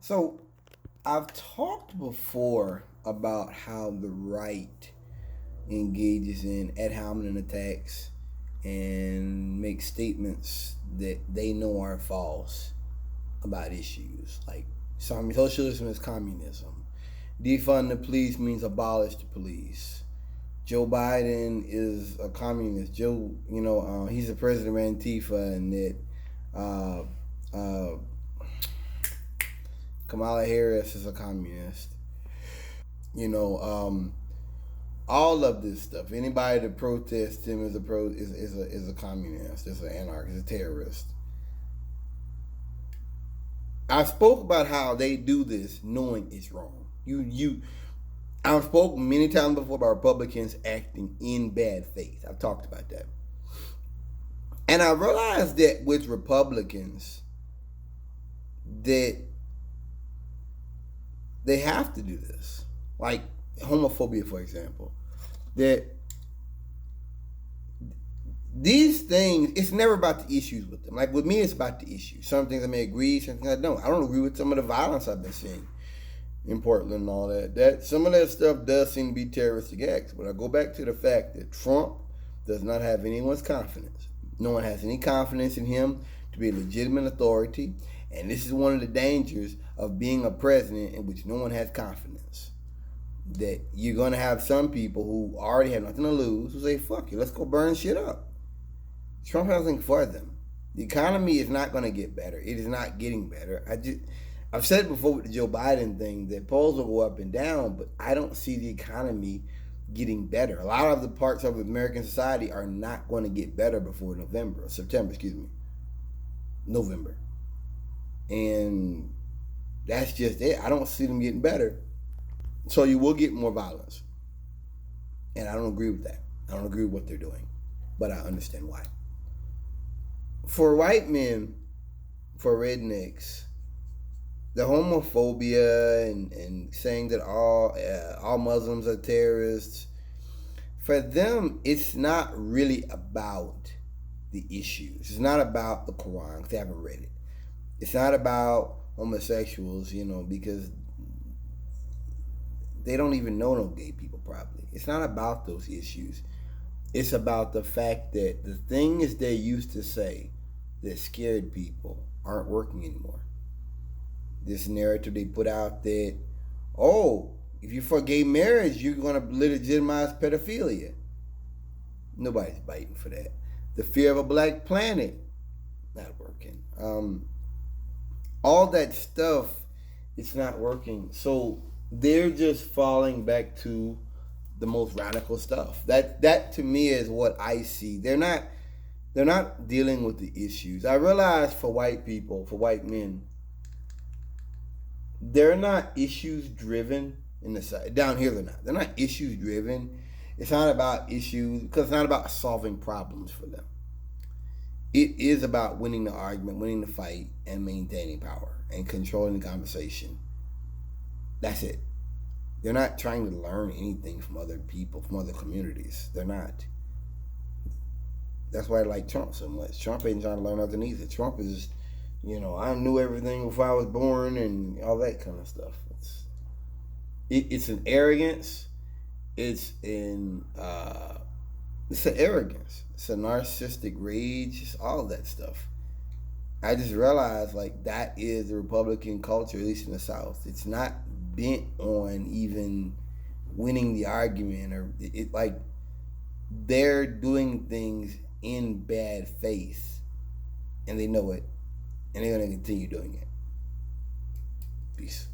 So I've talked before about how the right engages in ad hominem attacks and makes statements that they know are false about issues. Like socialism is communism. Defund the police means abolish the police. Joe Biden is a communist. He's the president of Antifa, and that uh, uh, Kamala Harris is a communist. You know, all of this stuff. Anybody that protests him is a communist, is an anarchist, is a terrorist. I spoke about how they do this knowing it's wrong. I've spoken many times before about Republicans acting in bad faith. I've talked about that. And I realized that with Republicans that they have to do this. Like homophobia, for example. That these things, it's never about the issues with them. Like with me, it's about the issues. Some things I may agree, some things I don't. I don't agree with some of the violence I've been seeing in Portland and all that. That some of that stuff does seem to be terroristic acts. But I go back to the fact that Trump does not have anyone's confidence. No one has any confidence in him to be a legitimate authority. And this is one of the dangers of being a president in which no one has confidence. That you're going to have some people who already have nothing to lose who say, fuck it, let's go burn shit up. Trump has nothing for them. The economy is not going to get better. It is not getting better. I've said it before with the Joe Biden thing that polls will go up and down, but I don't see the economy getting better. A lot of the parts of American society are not going to get better before November. And that's just it. I don't see them getting better. So you will get more violence. And I don't agree with that. I don't agree with what they're doing. But I understand why. For white men, for rednecks, the homophobia and saying that all Muslims are terrorists, for them, it's not really about the issues. It's not about the Quran, because they haven't read it. It's not about homosexuals, because they don't even know no gay people probably. It's not about those issues. It's about the fact that the things they used to say that scared people aren't working anymore. This narrative they put out that, if you're for gay marriage, you're going to legitimize pedophilia. Nobody's biting for that. The fear of a black planet, not working. All that stuff, it's not working. So they're just falling back to the most radical stuff. That to me is what I see. They're not dealing with the issues. I realize for white people, for white men, they're not issues driven in the side. Down here they're not. They're not issues driven. It's not about issues because it's not about solving problems for them. It is about winning the argument, winning the fight, and maintaining power and controlling the conversation. That's it. They're not trying to learn anything from other people, from other communities. They're not. That's why I like Trump so much. Trump ain't trying to learn nothing either. Trump is, I knew everything before I was born and all that kind of stuff. It's an arrogance. It's an arrogance. It's a narcissistic rage. It's all that stuff. I just realized that is the Republican culture, at least in the South. It's not bent on even winning the argument or they're doing things in bad faith and they know it and they're going to continue doing it. Peace.